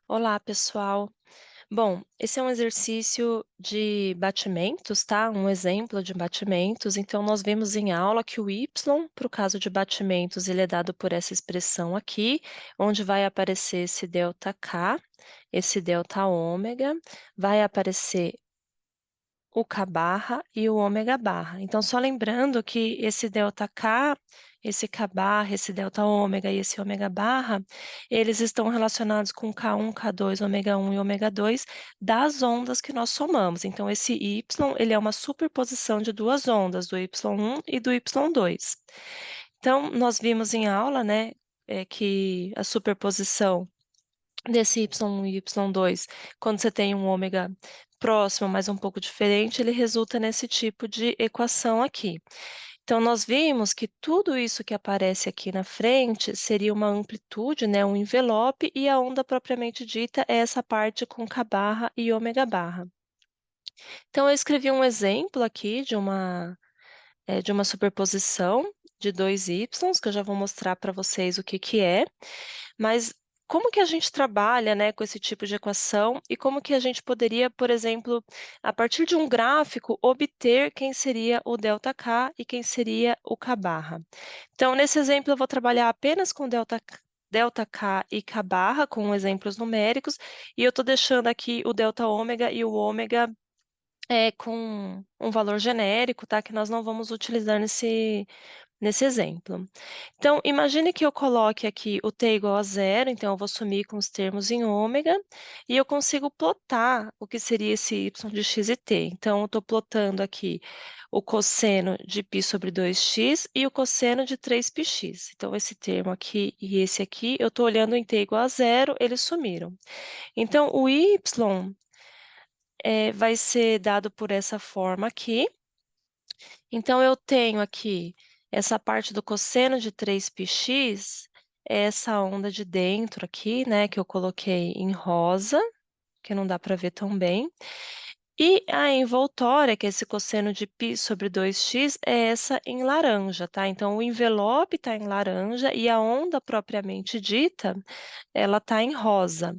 Olá, pessoal. Bom, esse é um exercício de batimentos, tá? Um exemplo de batimentos. Então, nós vimos em aula que o y, para o caso de batimentos, ele é dado por essa expressão aqui, onde vai aparecer esse ΔK, esse delta ômega, vai aparecer o K barra e o ômega barra. Então, só lembrando que esse delta K, esse K barra, esse delta ômega e esse ômega barra, eles estão relacionados com K1, K2, ômega 1 e ômega 2 das ondas que nós somamos. Então, esse Y, ele é uma superposição de duas ondas, do Y1 e do Y2. Então, nós vimos em aula, né, que a superposição desse Y1 e Y2, quando você tem um ômega próximo, mas um pouco diferente, ele resulta nesse tipo de equação aqui. Então, nós vimos que tudo isso que aparece aqui na frente seria uma amplitude, né, um envelope, e a onda propriamente dita é essa parte com K barra e ômega barra. Então, eu escrevi um exemplo aqui de uma superposição de dois Ys, que eu já vou mostrar para vocês o que que é. Mas como que a gente trabalha, né, com esse tipo de equação e como que a gente poderia, por exemplo, a partir de um gráfico, obter quem seria o ΔK e quem seria o K barra? Então, nesse exemplo, eu vou trabalhar apenas com ΔK e K barra, com exemplos numéricos, e eu estou deixando aqui o delta ômega e o ômega com um valor genérico, tá? Que nós não vamos utilizar nesse exemplo. Então, imagine que eu coloque aqui o t igual a zero, então eu vou sumir com os termos em ômega, e eu consigo plotar o que seria esse y de x e t. Então, eu estou plotando aqui o cosseno de π sobre 2x e o cosseno de 3πx. Então, esse termo aqui e esse aqui, eu estou olhando em t igual a zero, eles sumiram. Então, o y vai ser dado por essa forma aqui. Então, eu tenho aqui essa parte do cosseno de 3πx, é essa onda de dentro aqui, né, que eu coloquei em rosa, que não dá para ver tão bem. E a envoltória, que é esse cosseno de π sobre 2x, é essa em laranja, tá? Então, o envelope está em laranja e a onda propriamente dita, ela está em rosa.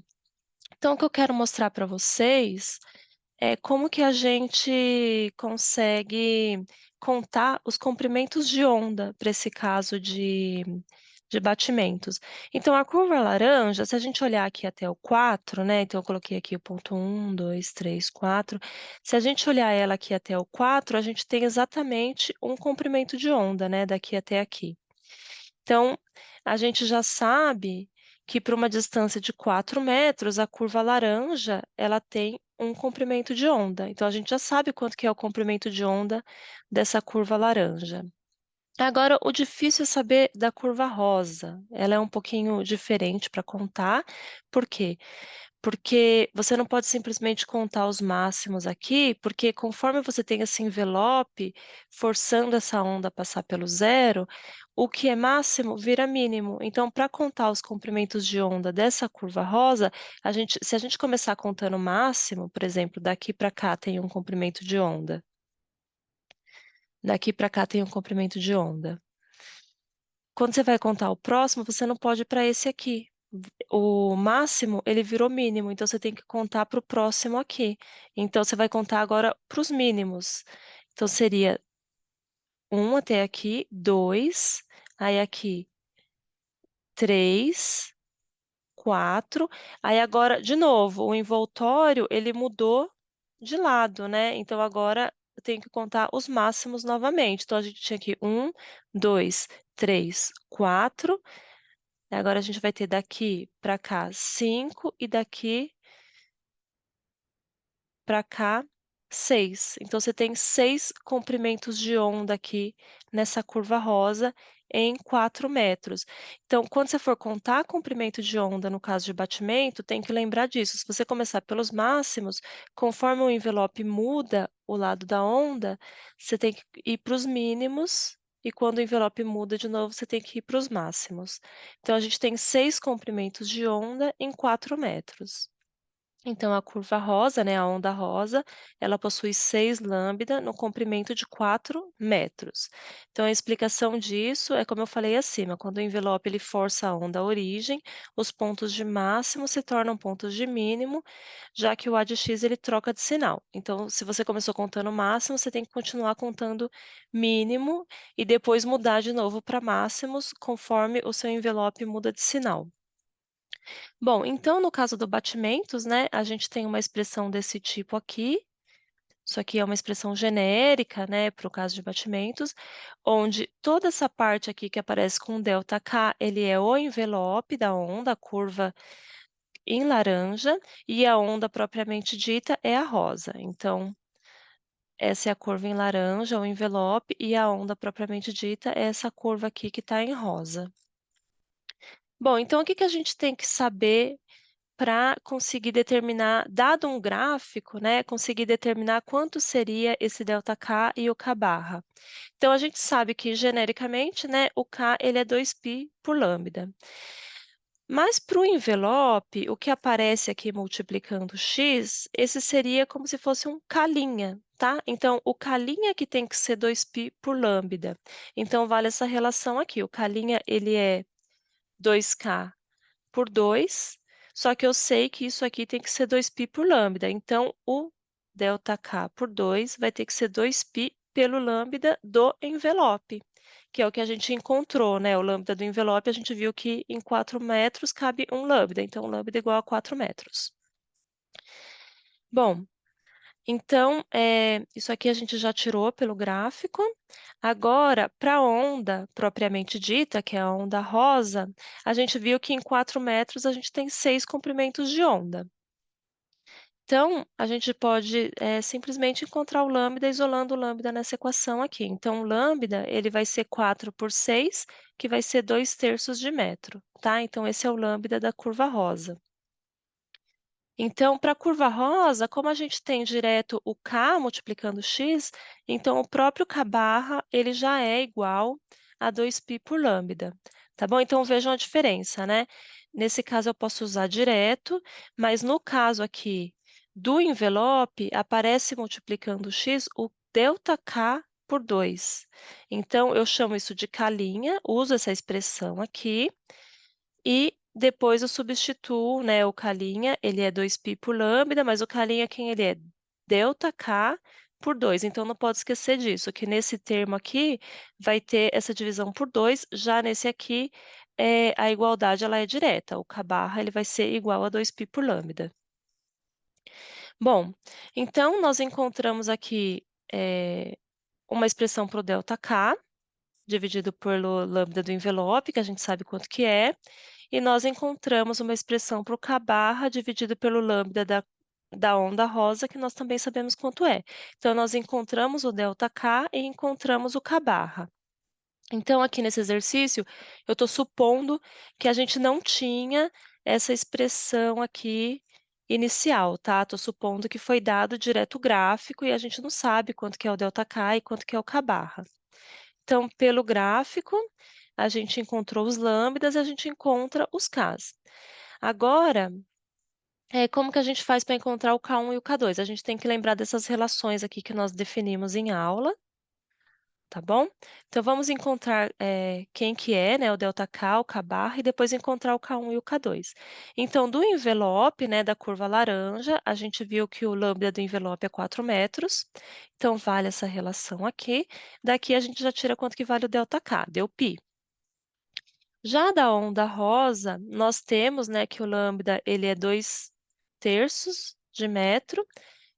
Então, o que eu quero mostrar para vocês como que a gente consegue contar os comprimentos de onda para esse caso de batimentos. Então, a curva laranja, se a gente olhar aqui até o 4, né, então eu coloquei aqui o ponto 1, 2, 3, 4. Se a gente olhar ela aqui até o 4, a gente tem exatamente um comprimento de onda, né, daqui até aqui. Então, a gente já sabe que para uma distância de 4 metros, a curva laranja, ela tem um comprimento de onda. Então, a gente já sabe quanto que é o comprimento de onda dessa curva laranja. Agora, o difícil é saber da curva rosa. Ela é um pouquinho diferente para contar. Por quê? Porque você não pode simplesmente contar os máximos aqui, porque conforme você tem esse envelope, forçando essa onda a passar pelo zero, o que é máximo vira mínimo. Então, para contar os comprimentos de onda dessa curva rosa, se a gente começar contando o máximo, por exemplo, daqui para cá tem um comprimento de onda, daqui para cá tem um comprimento de onda. Quando você vai contar o próximo, você não pode ir para esse aqui. O máximo, ele virou mínimo, então você tem que contar para o próximo aqui. Então você vai contar agora para os mínimos. Então seria 1 até aqui, 2, aí aqui 3, 4, aí agora, de novo, o envoltório, ele mudou de lado, né, então agora eu tenho que contar os máximos novamente. Então a gente tinha aqui 1, 2, 3, 4. Agora a gente vai ter daqui para cá 5 e daqui para cá 6. Então você tem 6 comprimentos de onda aqui nessa curva rosa em 4 metros. Então, quando você for contar comprimento de onda no caso de batimento, tem que lembrar disso. Se você começar pelos máximos, conforme o envelope muda o lado da onda, você tem que ir para os mínimos, e quando o envelope muda de novo, você tem que ir para os máximos. Então, a gente tem 6 comprimentos de onda em 4 metros. Então a curva rosa, né, a onda rosa, ela possui 6 lambda no comprimento de 4 metros. Então a explicação disso é como eu falei acima, quando o envelope ele força a onda à origem, os pontos de máximo se tornam pontos de mínimo, já que o A de x ele troca de sinal. Então se você começou contando máximo, você tem que continuar contando mínimo e depois mudar de novo para máximos conforme o seu envelope muda de sinal. Bom, então no caso do batimentos, né, a gente tem uma expressão desse tipo aqui, isso aqui é uma expressão genérica, né, para o caso de batimentos, onde toda essa parte aqui que aparece com ΔK, ele é o envelope da onda, a curva em laranja, e a onda propriamente dita é a rosa. Então, essa é a curva em laranja, o envelope, e a onda propriamente dita é essa curva aqui que está em rosa. Bom, então o que que a gente tem que saber para conseguir determinar, dado um gráfico, né, conseguir determinar quanto seria esse ΔK e o K barra. Então a gente sabe que genericamente, né, o K ele é 2π por lambda. Mas para o envelope, o que aparece aqui multiplicando x, esse seria como se fosse um K', tá? Então o K' que tem que ser 2π por lambda. Então vale essa relação aqui, o K' ele é 2K por 2, só que eu sei que isso aqui tem que ser 2π por lambda, então o ΔK por 2 vai ter que ser 2π pelo lambda do envelope, que é o que a gente encontrou, né, o lambda do envelope, a gente viu que em 4 metros cabe um lambda, então lambda igual a 4 metros. Bom, então, isso aqui a gente já tirou pelo gráfico. Agora, para a onda propriamente dita, que é a onda rosa, a gente viu que em 4 metros a gente tem 6 comprimentos de onda. Então, a gente pode, simplesmente encontrar o lambda isolando o lambda nessa equação aqui. Então, o lambda, ele vai ser 4 por 6, que vai ser 2/3 de metro, tá? Então, esse é o lambda da curva rosa. Então, para a curva rosa, como a gente tem direto o K multiplicando x, então o próprio K barra ele já é igual a 2π por lambda, tá bom? Então vejam a diferença, né? Nesse caso eu posso usar direto, mas no caso aqui do envelope, aparece multiplicando x o ΔK por 2. Então eu chamo isso de K', uso essa expressão aqui, e depois eu substituo, né, o K', ele é 2π por lambda, mas o K' quem ele é? ΔK por 2, então não pode esquecer disso, que nesse termo aqui vai ter essa divisão por 2, já nesse aqui, a igualdade ela é direta, o K barra ele vai ser igual a 2π por lambda. Bom, então nós encontramos aqui, uma expressão para o ΔK, dividido pelo lambda do envelope, que a gente sabe quanto que é, e nós encontramos uma expressão para o K barra dividido pelo lambda da onda rosa, que nós também sabemos quanto é. Então, nós encontramos o ΔK e encontramos o K barra. Então, aqui nesse exercício, eu estou supondo que a gente não tinha essa expressão aqui inicial, tá? Estou supondo que foi dado direto o gráfico e a gente não sabe quanto que é o ΔK e quanto que é o K barra. Então, pelo gráfico, a gente encontrou os lambdas e a gente encontra os Ks. Agora, como que a gente faz para encontrar o K1 e o K2? A gente tem que lembrar dessas relações aqui que nós definimos em aula, tá bom? Então, vamos encontrar quem que é, né, o ΔK, o K barra, e depois encontrar o K1 e o K2. Então, do envelope, né, da curva laranja, a gente viu que o lambda do envelope é 4 metros, então vale essa relação aqui. Daqui a gente já tira quanto que vale o ΔK, deu π. Já da onda rosa, nós temos, né, que o lambda ele é 2/3 de metro,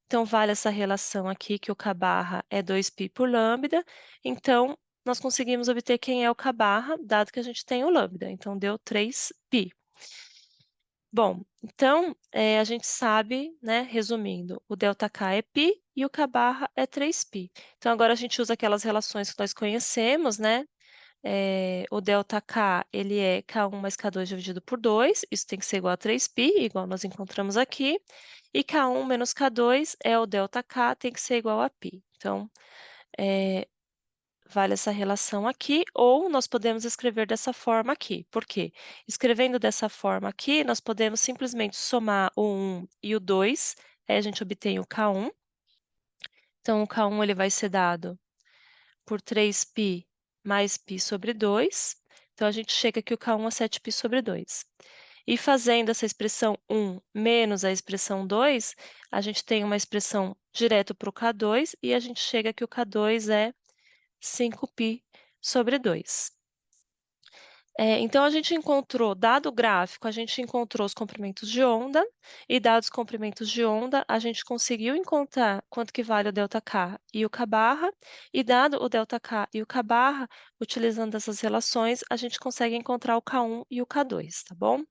então vale essa relação aqui que o K barra é 2π por lambda, então nós conseguimos obter quem é o K barra, dado que a gente tem o lambda, então deu 3π. Bom, então a gente sabe, né, resumindo, o ΔK é π e o K barra é 3π. Então agora a gente usa aquelas relações que nós conhecemos, né? O ΔK, ele é K1 mais K2 dividido por 2, isso tem que ser igual a 3π, igual nós encontramos aqui, e K1 menos K2 é o ΔK, tem que ser igual a π. Então, vale essa relação aqui, ou nós podemos escrever dessa forma aqui. Por quê? Escrevendo dessa forma aqui, nós podemos simplesmente somar o 1 e o 2, aí a gente obtém o K1. Então o K1 ele vai ser dado por 3π mais π sobre 2. Então a gente chega que o K1 é 7π sobre 2. E fazendo essa expressão 1 menos a expressão 2, a gente tem uma expressão direto para o K2 e a gente chega que o K2 é 5π sobre 2. Então a gente encontrou, dado o gráfico, a gente encontrou os comprimentos de onda, e dados os comprimentos de onda, a gente conseguiu encontrar quanto que vale o ΔK e o K barra, e dado o ΔK e o K barra, utilizando essas relações, a gente consegue encontrar o K1 e o K2, tá bom?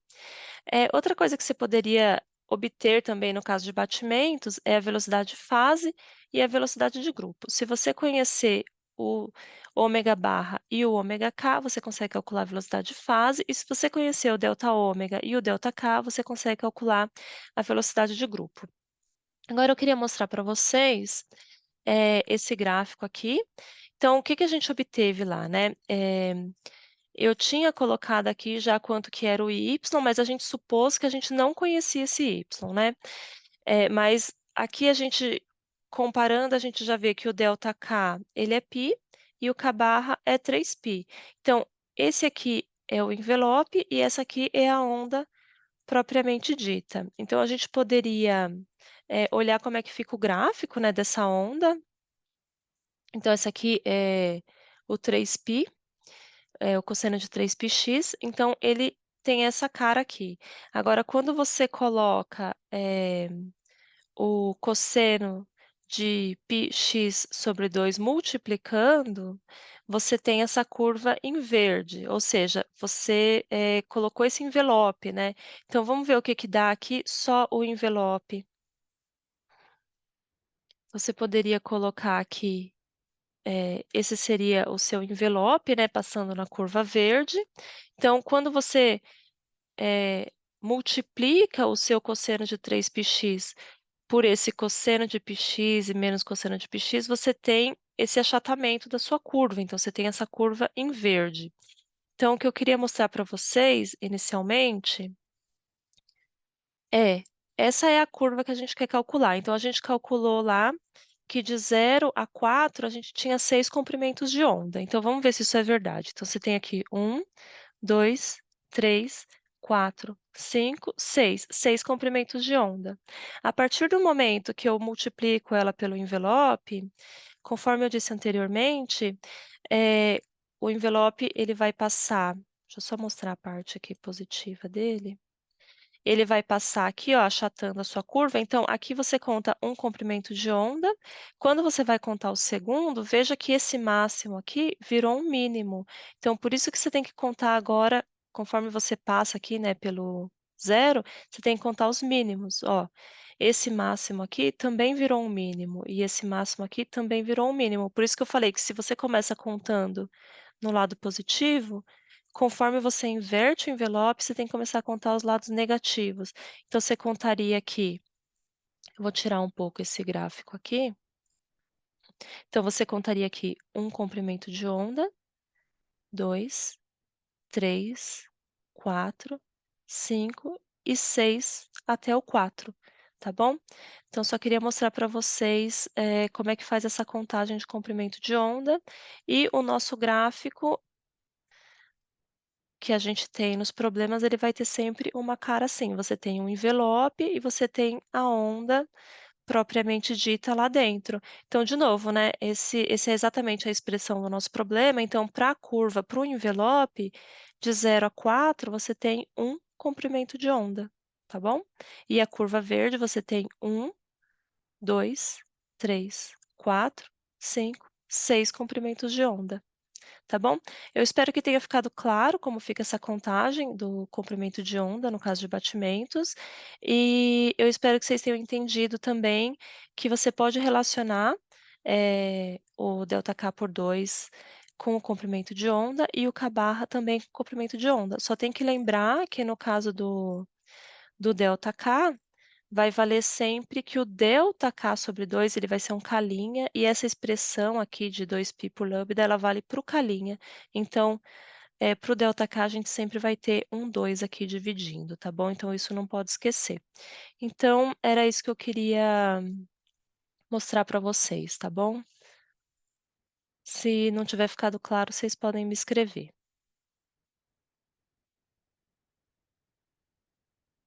Outra coisa que você poderia obter também no caso de batimentos é a velocidade de fase e a velocidade de grupo. Se você conhecer o ômega barra e o ômega k, você consegue calcular a velocidade de fase, e se você conhecer o delta ômega e o delta k, você consegue calcular a velocidade de grupo. Agora eu queria mostrar para vocês, esse gráfico aqui. Então o que que a gente obteve lá, né? Eu tinha colocado aqui já quanto que era o y, mas a gente supôs que a gente não conhecia esse y, né. Mas aqui a gente comparando, a gente já vê que o ΔK ele é π e o K barra é 3π. Então, esse aqui é o envelope e essa aqui é a onda propriamente dita. Então a gente poderia, olhar como é que fica o gráfico, né, dessa onda. Então essa aqui é o 3π. O cosseno de 3πx, então ele tem essa cara aqui. Agora quando você coloca, o cosseno de πx sobre 2 multiplicando, você tem essa curva em verde, ou seja, você, colocou esse envelope, né. Então vamos ver o que que dá aqui só o envelope. Você poderia colocar aqui, esse seria o seu envelope, né, passando na curva verde. Então quando você multiplica o seu cosseno de 3πx por esse cosseno de πx e menos cosseno de πx, você tem esse achatamento da sua curva, então você tem essa curva em verde. Então o que eu queria mostrar para vocês, inicialmente, é essa é a curva que a gente quer calcular. Então a gente calculou lá que de 0 a 4 a gente tinha 6 comprimentos de onda. Então vamos ver se isso é verdade. Então você tem aqui 1, 2, 3, 4, 5, 6. 6 comprimentos de onda. A partir do momento que eu multiplico ela pelo envelope, conforme eu disse anteriormente, eh, o envelope ele vai passar, deixa eu só mostrar a parte aqui positiva dele. Ele vai passar aqui, ó, achatando a sua curva, então aqui você conta um comprimento de onda, quando você vai contar o segundo, veja que esse máximo aqui virou um mínimo. Então por isso que você tem que contar agora, conforme você passa aqui, né, pelo zero, você tem que contar os mínimos, ó. Esse máximo aqui também virou um mínimo, e esse máximo aqui também virou um mínimo. Por isso que eu falei que se você começa contando no lado positivo, conforme você inverte o envelope, você tem que começar a contar os lados negativos. Então você contaria aqui, eu vou tirar um pouco esse gráfico aqui. Então você contaria aqui um comprimento de onda, 2, 3, 4, 5 e 6 até o 4, tá bom? Então só queria mostrar para vocês, como é que faz essa contagem de comprimento de onda, e o nosso gráfico que a gente tem nos problemas, ele vai ter sempre uma cara assim, você tem um envelope e você tem a onda propriamente dita lá dentro. Então, de novo, né, esse é exatamente a expressão do nosso problema, então para a curva, para o envelope, de 0 a 4 você tem um comprimento de onda, tá bom? E a curva verde você tem 1, 2, 3, 4, 5, 6 comprimentos de onda. Tá bom? Eu espero que tenha ficado claro como fica essa contagem do comprimento de onda, no caso de batimentos, e eu espero que vocês tenham entendido também que você pode relacionar, o ΔK por 2 com o comprimento de onda e o K barra também com o comprimento de onda. Só tem que lembrar que no caso do ΔK, vai valer sempre que o ΔK sobre 2 ele vai ser um K', e essa expressão aqui de 2π por lambda, ela vale para o K'. Então, para o ΔK a gente sempre vai ter um 2 aqui dividindo, tá bom? Então isso não pode esquecer. Então, era isso que eu queria mostrar para vocês, tá bom? Se não tiver ficado claro, vocês podem me escrever.